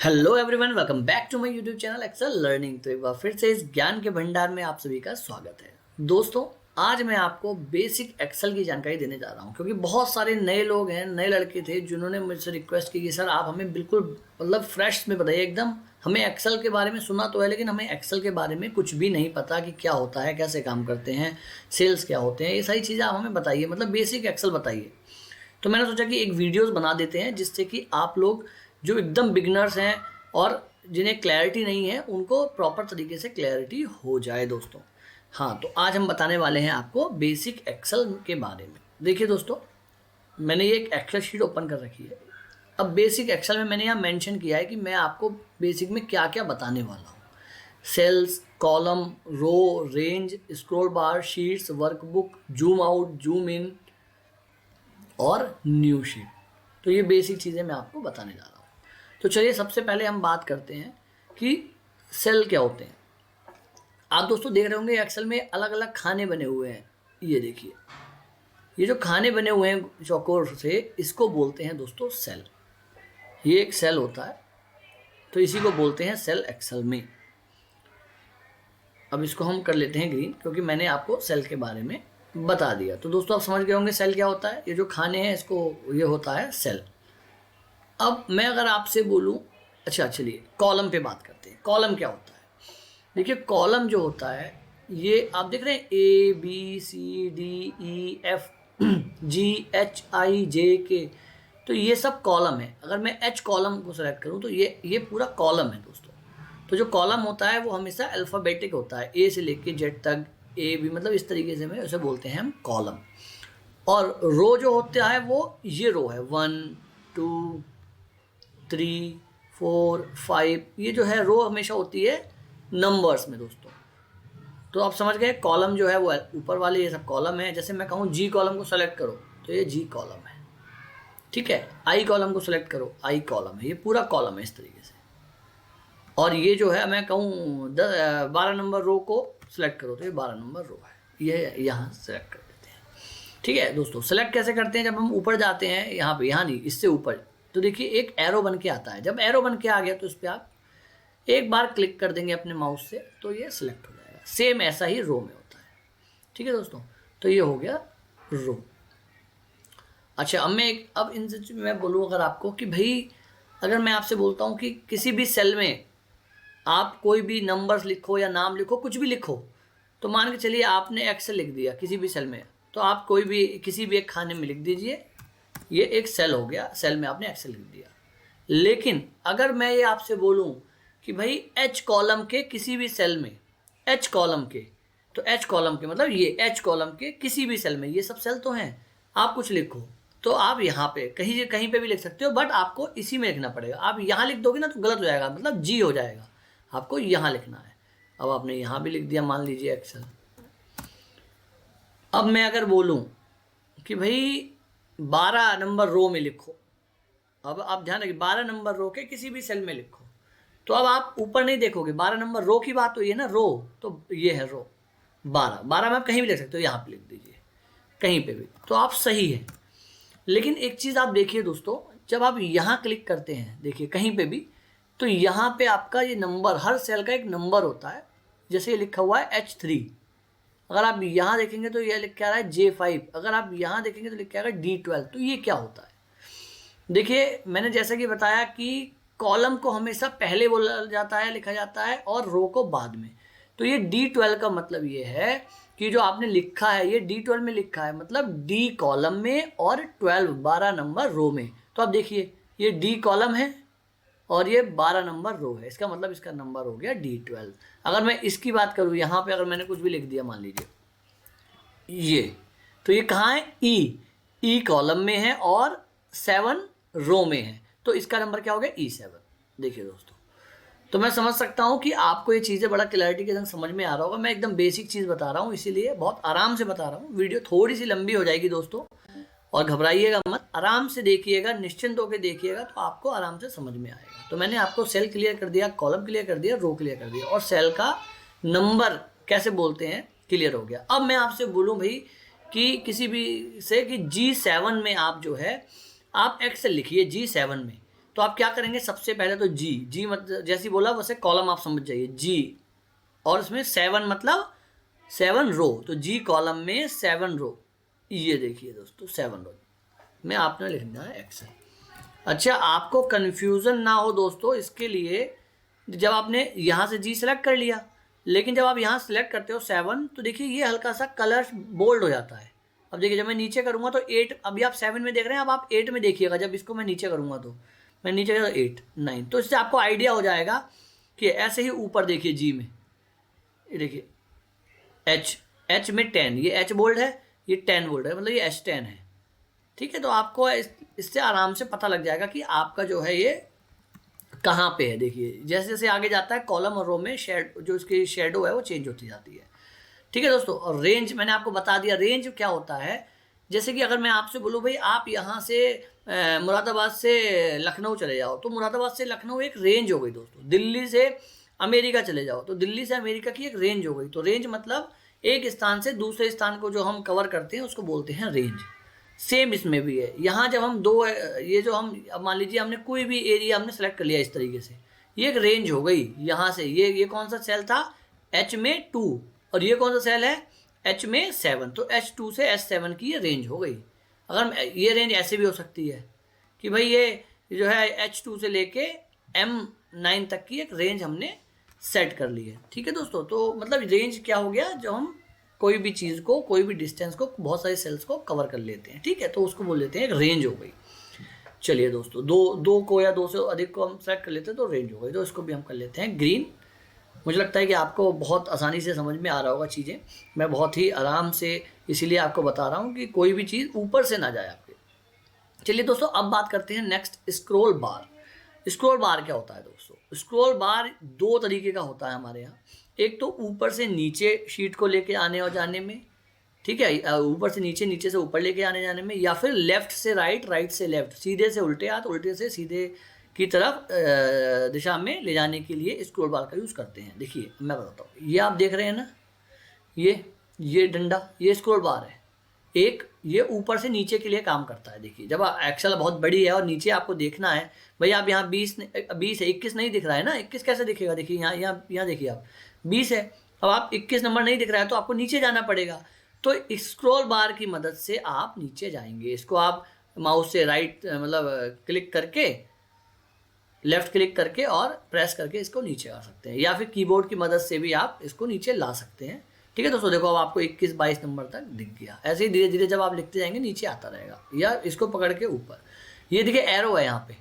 Hello everyone, welcome back to my YouTube channel Excel learning. तो एक बार फिर से इस ज्ञान के भंडार में आप सभी का स्वागत है। दोस्तों, आज मैं आपको बेसिक एक्सेल की जानकारी देने जा रहा हूं, क्योंकि बहुत सारे नए लोग हैं, नए लड़के थे जिन्होंने मुझसे रिक्वेस्ट की कि सर आप हमें बिल्कुल फ्रेश में बताइए एकदम। हमें एक्सेल के बारे में सुना तो है, लेकिन हमें एक्सेल के बारे में कुछ भी नहीं पता कि क्या होता है, कैसे काम करते हैं, सेल्स क्या होते हैं, ये सारी चीज़ें आप हमें बताइए, बेसिक एक्सेल बताइए। तो मैंने सोचा कि एक वीडियोस बना देते हैं जिससे कि आप लोग जो एकदम बिगनर्स हैं और जिन्हें क्लैरिटी नहीं है उनको प्रॉपर तरीके से क्लैरिटी हो जाए दोस्तों। हाँ, तो आज हम बताने वाले हैं आपको बेसिक एक्सेल के बारे में। देखिए दोस्तों, मैंने ये एक एक्सेल शीट ओपन कर रखी है। अब बेसिक एक्सेल में मैंने यहाँ मेंशन किया है कि मैं आपको बेसिक में क्या क्या बताने वाला हूँ। Cells, column, row, range, scroll bar, sheets, workbook, zoom out, zoom in और न्यू शीट। तो ये बेसिक चीज़ें मैं आपको बताने जा रहा हूँ। तो चलिए सबसे पहले हम बात करते हैं कि सेल क्या होते हैं। आप दोस्तों देख रहे होंगे एक्सेल में अलग अलग खाने बने हुए हैं। ये देखिए, ये जो खाने बने हुए हैं चौकोर से, इसको बोलते हैं दोस्तों सेल। ये एक सेल होता है, तो इसी को बोलते हैं सेल एक्सेल में। अब इसको हम कर लेते हैं ग्रीन, क्योंकि मैंने आपको सेल के बारे में बता दिया। तो दोस्तों आप समझ गए होंगे सेल क्या होता है। ये जो खाने हैं इसको ये होता है सेल। अब मैं अगर आपसे बोलूं, अच्छा चलिए कॉलम पे बात करते हैं। कॉलम क्या होता है? देखिए, कॉलम जो होता है, ये आप देख रहे हैं ABCDEF GHIJK, तो ये सब कॉलम है। अगर मैं H कॉलम को सेलेक्ट करूं तो ये पूरा कॉलम है दोस्तों। तो जो कॉलम होता है वो हमेशा अल्फ़ाबेटिक होता है, A से लेके Z तक, AB, इस तरीके से में उसे बोलते हैं हम कॉलम। और रो जो होता है वो ये रो है, 1 2 3 4 5, ये जो है रो हमेशा होती है नंबर्स में दोस्तों। तो आप समझ गए, कॉलम जो है वो ऊपर वाले ये सब कॉलम है। जैसे मैं कहूँ जी कॉलम को सेलेक्ट करो तो ये जी कॉलम है, ठीक है। आई कॉलम को सेलेक्ट करो, आई कॉलम है, ये पूरा कॉलम है इस तरीके से। और ये जो है मैं कहूँ 12 नंबर रो को सिलेक्ट करो तो ये 12 नंबर रो है, ये यहाँ सेलेक्ट कर देते हैं, ठीक है दोस्तों। सेलेक्ट कैसे करते हैं? जब हम ऊपर जाते हैं, यहाँ पे, यहाँ नहीं, इससे ऊपर, तो देखिए एक एरो बन के आता है। जब एरो बन के आ गया तो इस पर आप एक बार क्लिक कर देंगे अपने माउस से तो ये सिलेक्ट हो जाएगा। सेम ऐसा ही रो में होता है, ठीक है दोस्तों। तो ये हो गया रो। अच्छा, अब इनसे मैं बोलूँ अगर आपको कि भाई, अगर मैं आपसे बोलता हूँ कि किसी भी सेल में आप कोई भी नंबर्स लिखो या नाम लिखो, कुछ भी लिखो, तो मान के चलिए आपने एक्सेल लिख दिया किसी भी सेल में, तो आप कोई भी किसी भी एक खाने में लिख दीजिए, ये एक सेल हो गया, सेल में आपने एक्सेल लिख दिया। लेकिन अगर मैं ये आपसे बोलूं कि भाई एच कॉलम के किसी भी सेल में, एच कॉलम के, तो एच कॉलम के मतलब ये एच कॉलम के किसी भी सेल में, ये सब सेल तो हैं, आप कुछ लिखो तो आप यहाँ पे कहीं कहीं पे भी लिख सकते हो, बट आपको इसी में लिखना पड़ेगा। आप यहाँ लिख दोगे ना तो गलत हो जाएगा, मतलब जी हो जाएगा, आपको यहाँ लिखना है। अब आपने यहाँ भी लिख दिया, मान लीजिए एक्सेल। अब मैं अगर बोलूँ कि भाई 12 नंबर रो में लिखो, अब आप ध्यान रखिए 12 नंबर रो के किसी भी सेल में लिखो, तो अब आप ऊपर नहीं देखोगे, 12 नंबर रो की बात हुई है ना, रो, तो ये है रो 12 में आप कहीं भी लिख सकते हो, यहाँ पे लिख दीजिए कहीं पे भी, तो आप सही है। लेकिन एक चीज़ आप देखिए दोस्तों, जब आप यहाँ क्लिक करते हैं, देखिए कहीं पे भी, तो यहाँ पे आपका ये नंबर, हर सेल का एक नंबर होता है। जैसे ये लिखा हुआ है H3, अगर आप यहाँ देखेंगे तो ये लिख के आ रहा है J5, अगर आप यहाँ देखेंगे तो लिख के आ रहा है D12। तो ये क्या होता है? देखिए, मैंने जैसा कि बताया कि कॉलम को हमेशा पहले बोला जाता है, लिखा जाता है, और रो को बाद में। तो ये D12 का मतलब ये है कि जो आपने लिखा है ये D12 में लिखा है, मतलब D कॉलम में और 12 नंबर रो में। तो आप देखिए ये D कॉलम है और ये 12 नंबर रो है, इसका मतलब इसका नंबर हो गया D12। अगर मैं इसकी बात करूँ, यहाँ पे अगर मैंने कुछ भी लिख दिया, मान लीजिए ये, तो ये कहाँ है? ई कॉलम में है और 7 रो में है, तो इसका नंबर क्या हो गया? E7। देखिए दोस्तों, तो मैं समझ सकता हूँ कि आपको ये चीज़ें बड़ा क्लैरिटी के संग समझ में आ रहा होगा। मैं एकदम बेसिक चीज़ बता रहा हूँ, इसीलिए बहुत आराम से बता रहा हूँ। वीडियो थोड़ी सी लंबी हो जाएगी दोस्तों, और घबराइएगा मत, आराम से देखिएगा, निश्चिंत होकर देखिएगा, तो आपको आराम से समझ में आएगा। तो मैंने आपको सेल क्लियर कर दिया, कॉलम क्लियर कर दिया, रो क्लियर कर दिया, और सेल का नंबर कैसे बोलते हैं क्लियर हो गया। अब मैं आपसे बोलूँ भाई कि किसी भी से कि G7 में आप जो है आप एक्सेल लिखिए G7 में। तो आप क्या करेंगे, सबसे पहले तो जी मतलब जैसे बोला वैसे कॉलम आप समझ जाइए जी, और इसमें 7 मतलब 7 रो, तो जी कॉलम में 7 रो, ये देखिए दोस्तों 7 रो में आपने लिखना है एक्सेल। अच्छा, आपको कन्फ्यूज़न ना हो दोस्तों, इसके लिए जब आपने यहाँ से जी सेलेक्ट कर लिया, लेकिन जब आप यहाँ सेलेक्ट करते हो 7, तो देखिए ये हल्का सा कलर बोल्ड हो जाता है। अब देखिए जब मैं नीचे करूँगा तो 8, अभी आप 7 में देख रहे हैं, अब आप 8 में देखिएगा, जब इसको मैं नीचे करूँगा तो मैं नीचे करूँगा 8 9, तो इससे आपको आइडिया हो जाएगा कि ऐसे ही ऊपर देखिए जी में, ये देखिए एच में 10, ये एच बोल्ड है, ये 10 बोल्ड है, मतलब ये H10 है। ठीक है, तो आपको इससे आराम से पता लग जाएगा कि आपका जो है ये कहाँ पे है। देखिए जैसे जैसे आगे जाता है कॉलम और रो में जो इसकी शेडो है वो चेंज होती जाती है। ठीक है दोस्तों, और रेंज मैंने आपको बता दिया। रेंज क्या होता है, जैसे कि अगर मैं आपसे बोलूँ भाई आप यहाँ से मुरादाबाद से लखनऊ चले जाओ, तो मुरादाबाद से लखनऊ एक रेंज हो गई दोस्तों। दिल्ली से अमेरिका चले जाओ, तो दिल्ली से अमेरिका की एक रेंज हो गई। तो रेंज मतलब एक स्थान से दूसरे स्थान को जो हम कवर करते हैं उसको बोलते हैं रेंज। सेम इसमें भी है। यहाँ जब हम ये जो हम अब मान लीजिए हमने कोई भी एरिया हमने सेलेक्ट कर लिया इस तरीके से, ये एक रेंज हो गई। यहाँ से ये कौन सा सेल था, H में 2, और ये कौन सा सेल है H में 7, तो H2 से H7 की ये रेंज हो गई। अगर ये रेंज ऐसे भी हो सकती है कि भाई ये जो है H2 से लेके M9 तक की एक रेंज हमने सेट कर ली है। ठीक है दोस्तों, तो मतलब रेंज क्या हो गया, जो हम कोई भी चीज़ को, कोई भी डिस्टेंस को, बहुत सारी सेल्स को कवर कर लेते हैं। ठीक है, तो उसको बोल लेते हैं एक रेंज हो गई। चलिए दोस्तों, दो को या दो से अधिक को हम सेलेक्ट कर लेते हैं तो रेंज हो गई, तो इसको भी हम कर लेते हैं ग्रीन। मुझे लगता है कि आपको बहुत आसानी से समझ में आ रहा होगा चीज़ें। मैं बहुत ही आराम से इसीलिए आपको बता रहा हूँ कि कोई भी चीज़ ऊपर से ना जाए आपके। चलिए दोस्तों, अब बात करते हैं नेक्स्ट, स्क्रॉल बार। स्क्रॉल बार क्या होता है दोस्तों? स्क्रॉल बार 2 तरीके का होता है हमारे यहाँ। एक तो ऊपर से नीचे शीट को लेके आने और जाने में, ठीक है, ऊपर से नीचे, नीचे से ऊपर लेके आने जाने में, या फिर लेफ्ट से राइट, राइट से लेफ्ट, सीधे से उल्टे हाथ, उल्टे से सीधे की तरफ दिशा में ले जाने के लिए स्क्रॉल बार का यूज़ करते हैं। देखिए मैं बताता हूँ, ये आप देख रहे हैं ना, ये डंडा, ये स्क्रॉल बार है। एक ये ऊपर से नीचे के लिए काम करता है। देखिए जब एक्सेल बहुत बड़ी है और नीचे आपको देखना है, भाई आप यहाँ 20 है, 21 नहीं दिख रहा है ना, 21 कैसे दिखेगा? देखिए यहाँ देखिए आप 20 है, अब आप 21 नंबर नहीं दिख रहा है तो आपको नीचे जाना पड़ेगा। तो स्क्रॉल बार की मदद से आप नीचे जाएंगे। इसको आप माउस से राइट मतलब क्लिक करके, लेफ्ट क्लिक करके और प्रेस करके इसको नीचे आ सकते हैं, या फिर कीबोर्ड की मदद से भी आप इसको नीचे ला सकते हैं। ठीक है दोस्तों, देखो अब आपको 21-22 नंबर तक दिख गया। ऐसे ही धीरे धीरे जब आप लिखते जाएंगे नीचे आता रहेगा, या इसको पकड़ के ऊपर। ये देखिए एरो है यहाँ पे,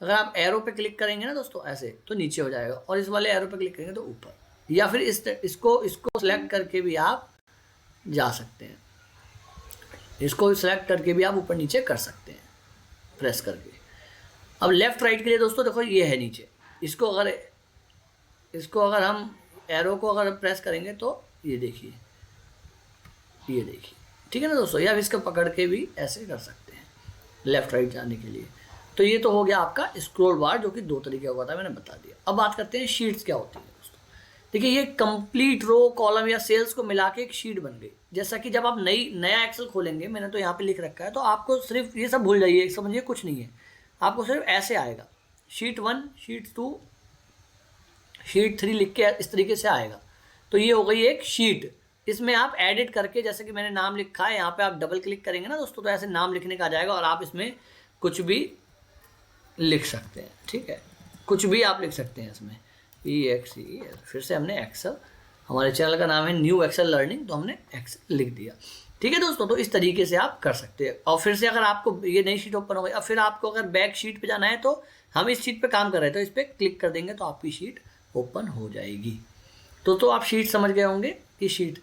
अगर आप एरो पे क्लिक करेंगे ना दोस्तों ऐसे, तो नीचे हो जाएगा, और इस वाले एरो पे क्लिक करेंगे तो ऊपर, या फिर इसको सेलेक्ट करके भी आप जा सकते हैं। इसको सेलेक्ट करके भी आप ऊपर नीचे कर सकते हैं प्रेस करके। अब लेफ्ट राइट के लिए दोस्तों देखो ये है नीचे, इसको अगर हम एरो को अगर प्रेस करेंगे तो ये देखिए, ठीक है ना दोस्तों, या इसको पकड़ के भी ऐसे कर सकते हैं लेफ्ट राइट जाने के लिए। तो ये तो हो गया आपका स्क्रॉल बार, जो कि 2 तरीके का होता है, मैंने बता दिया। अब बात करते हैं शीट्स क्या होती है दोस्तों। देखिए ये कंप्लीट रो, कॉलम या सेल्स को मिला के एक शीट बन गई। जैसा कि जब आप नया एक्सेल खोलेंगे, मैंने तो यहाँ पे लिख रखा है, तो आपको सिर्फ ये सब भूल जाइए, समझिए कुछ नहीं है, आपको सिर्फ ऐसे आएगा, शीट 1, शीट 2, शीट 3 लिख के इस तरीके से आएगा। तो ये हो गई एक शीट। इसमें आप एडिट करके, जैसे कि मैंने नाम लिखा है, यहाँ पे आप डबल क्लिक करेंगे ना दोस्तों, तो ऐसे नाम लिखने का आ जाएगा, और आप इसमें कुछ भी लिख सकते हैं। ठीक है, कुछ भी आप लिख सकते हैं इसमें, EXE। फिर से हमने एक्सेल, हमारे चैनल का नाम है न्यू एक्सेल लर्निंग, तो हमने एक्सेल लिख दिया। ठीक है दोस्तों, तो इस तरीके से आप कर सकते हैं। और फिर से अगर आपको ये नई शीट ओपन हो गई, अब फिर आपको अगर बैक शीट पे जाना है, तो हम इस शीट पे काम कर रहे हैं, तो इस पर क्लिक कर देंगे तो आपकी शीट ओपन हो जाएगी। तो आप शीट समझ गए होंगे कि शीट।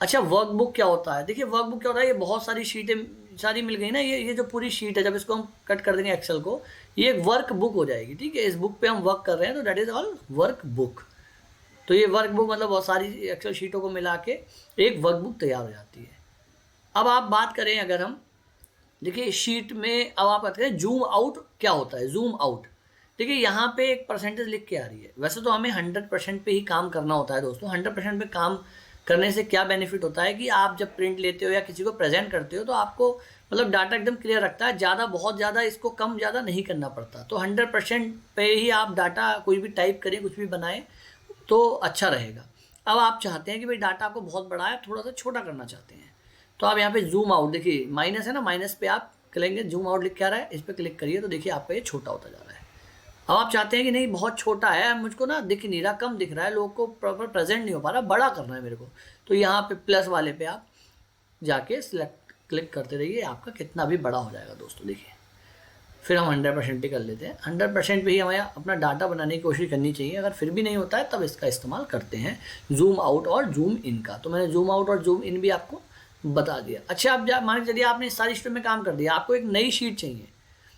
अच्छा, वर्कबुक क्या होता है? देखिए वर्कबुक क्या होता है, ये बहुत सारी शीटें सारी मिल गई ना, ये जो पूरी शीट है, जब इसको हम कट कर देंगे एक्सेल को, ये एक वर्क बुक हो जाएगी। ठीक है, इस बुक पे हम वर्क कर रहे हैं, तो that is all work book. तो ये वर्क बुक मतलब बहुत सारी एक्सेल शीटों को मिला के एक वर्क बुक तैयार हो जाती है। अब आप बात करें अगर हम, देखिए शीट में अब आप कहते हैं जूम आउट क्या होता है। जूम आउट, देखिए यहाँ पे एक परसेंटेज लिख के आ रही है। वैसे तो हमें 100% पे ही काम करना होता है दोस्तों। 100% पे काम करने से क्या बेनिफिट होता है कि आप जब प्रिंट लेते हो या किसी को प्रेजेंट करते हो, तो आपको मतलब डाटा एकदम क्लियर रखता है, ज़्यादा बहुत ज़्यादा इसको कम ज़्यादा नहीं करना पड़ता। तो 100% पे ही आप डाटा कोई भी टाइप करें, कुछ भी बनाएं तो अच्छा रहेगा। अब आप चाहते हैं कि भाई डाटा आपको बहुत बड़ा है, थोड़ा सा छोटा करना चाहते हैं, तो आप यहाँ पे जूम आउट, देखिए माइनस है ना, माइनस पे आप करेंगे, जूम आउट लिख के आ रहा है, इस पर क्लिक करिए तो देखिए आपका ये छोटा होता जा रहा है। अब आप चाहते हैं कि नहीं बहुत छोटा है, मुझको ना दिख नहीं रहा, कम दिख रहा है, लोगों को प्रॉपर प्रेजेंट नहीं हो पा रहा, बड़ा करना है मेरे को, तो यहाँ पे प्लस वाले पे आप जाके सिलेक्ट क्लिक करते रहिए, आपका कितना भी बड़ा हो जाएगा दोस्तों। देखिए फिर हम 100% ही कर लेते हैं। 100% पे ही हमें अपना डाटा बनाने की कोशिश करनी चाहिए। अगर फिर भी नहीं होता है तब इसका इस्तेमाल करते हैं जूम आउट और जूम इन का। तो मैंने जूम आउट और जूम इन भी आपको बता दिया। अच्छा, अब मान के चलिए आपने सारी शीट में काम कर दिया, आपको एक नई शीट चाहिए,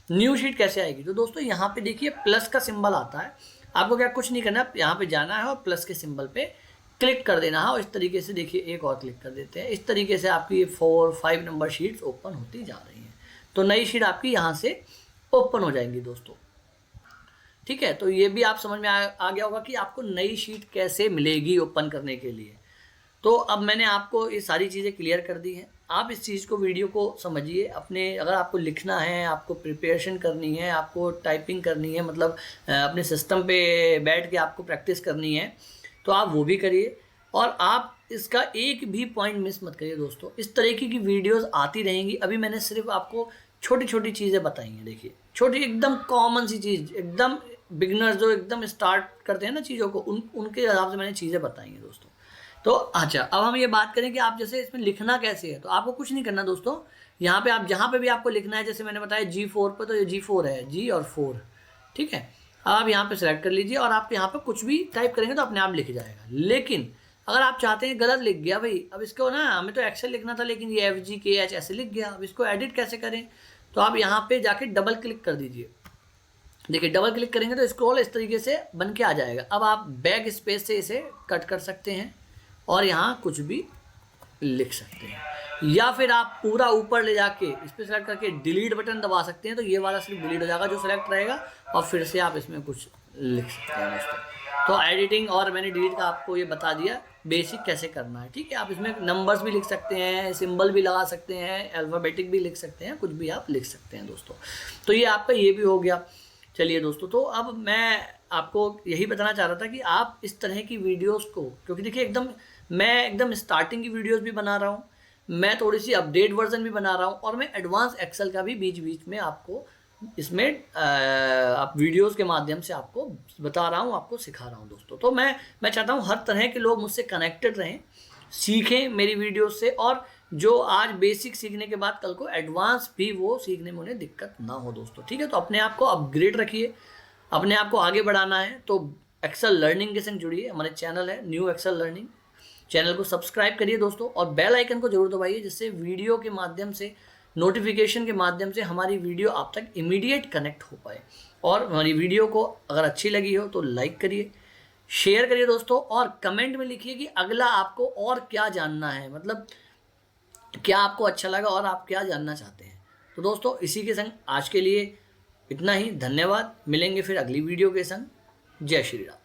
न्यू शीट कैसे आएगी? तो दोस्तों यहाँ पे देखिए प्लस का सिंबल आता है, आपको क्या कुछ नहीं करना, यहाँ पे जाना है और प्लस के सिंबल पे क्लिक कर देना है और इस तरीके से देखिए एक और क्लिक कर देते हैं। इस तरीके से आपकी ये 4-5 नंबर शीट्स ओपन होती जा रही हैं। तो नई शीट आपकी यहाँ से ओपन हो जाएंगी दोस्तों। ठीक है, तो ये भी आप समझ में आ गया होगा कि आपको नई शीट कैसे मिलेगी ओपन करने के लिए। तो अब मैंने आपको ये सारी चीज़ें क्लियर कर दी हैं। आप इस चीज़ को, वीडियो को समझिए अपने, अगर आपको लिखना है, आपको प्रिपरेशन करनी है, आपको टाइपिंग करनी है, मतलब अपने सिस्टम पे बैठ के आपको प्रैक्टिस करनी है, तो आप वो भी करिए। और आप इसका एक भी पॉइंट मिस मत करिए दोस्तों। इस तरीके की वीडियोस आती रहेंगी। अभी मैंने सिर्फ आपको छोटी छोटी चीज़ें बताई हैं। देखिए छोटी एकदम कॉमन सी चीज़, एकदम बिगनर्स जो एकदम स्टार्ट करते हैं ना चीज़ों को, उनके हिसाब से मैंने चीज़ें बताई हैं दोस्तों। तो अच्छा, अब हम ये बात करें कि आप जैसे इसमें लिखना कैसे है। तो आपको कुछ नहीं करना दोस्तों, यहाँ पे आप जहाँ पे भी आपको लिखना है, जैसे मैंने बताया G4 पर, तो ये G4 है, G और 4, ठीक है। आप यहाँ पे सेलेक्ट कर लीजिए और आप यहाँ पे कुछ भी टाइप करेंगे तो अपने आप लिख जाएगा। लेकिन अगर आप चाहते हैं गलत लिख गया भाई, अब इसको ना, हमें तो एक्सेल लिखना था लेकिन ये FGKH ऐसे लिख गया, अब इसको एडिट कैसे करें? तो आप यहाँ पे जाके डबल क्लिक कर दीजिए। देखिए डबल क्लिक करेंगे तो स्क्रॉल इस तरीके से बन के आ जाएगा। अब आप बैक स्पेस से इसे कट कर सकते हैं और यहाँ कुछ भी लिख सकते हैं, या फिर आप पूरा ऊपर ले जाके इस पर सेलेक्ट करके डिलीट बटन दबा सकते हैं, तो ये वाला सिर्फ डिलीट हो जाएगा जो सेलेक्ट रहेगा, और फिर से आप इसमें कुछ लिख सकते हैं दोस्तों। तो एडिटिंग और मैंने डिलीट का आपको ये बता दिया बेसिक कैसे करना है, ठीक है। आप इसमें नंबर्स भी लिख सकते हैं, सिंबल भी लगा सकते हैं, अल्फ़ाबेटिक भी लिख सकते हैं, कुछ भी आप लिख सकते हैं दोस्तों। तो ये आपका ये भी हो गया। चलिए दोस्तों, तो अब मैं आपको यही बताना चाह रहा था कि आप इस तरह की वीडियोस को, क्योंकि देखिए मैं एकदम स्टार्टिंग की वीडियोस भी बना रहा हूँ, मैं थोड़ी सी अपडेट वर्जन भी बना रहा हूँ, और मैं एडवांस एक्सेल का भी बीच बीच में आपको इसमें आप वीडियोस के माध्यम से आपको बता रहा हूँ, आपको सिखा रहा हूँ दोस्तों। तो मैं चाहता हूँ हर तरह के लोग मुझसे कनेक्टेड रहें, सीखें मेरी वीडियोस से, और जो आज बेसिक सीखने के बाद कल को एडवांस भी वो सीखने में उन्हें दिक्कत ना हो दोस्तों, ठीक है। तो अपने आप को अपग्रेड रखिए, अपने आप को आगे बढ़ाना है तो एक्सेल लर्निंग के संग जुड़िए। हमारे चैनल है न्यू एक्सेल लर्निंग, चैनल को सब्सक्राइब करिए दोस्तों, और बेल आइकन को जरूर दबाइए, जिससे वीडियो के माध्यम से, नोटिफिकेशन के माध्यम से हमारी वीडियो आप तक इमीडिएट कनेक्ट हो पाए। और हमारी वीडियो को अगर अच्छी लगी हो तो लाइक करिए, शेयर करिए दोस्तों, और कमेंट में लिखिए कि अगला आपको और क्या जानना है, मतलब क्या आपको अच्छा लगा और आप क्या जानना चाहते हैं। तो दोस्तों इसी के संग आज के लिए इतना ही। धन्यवाद, मिलेंगे फिर अगली वीडियो के संग। जय श्री राम।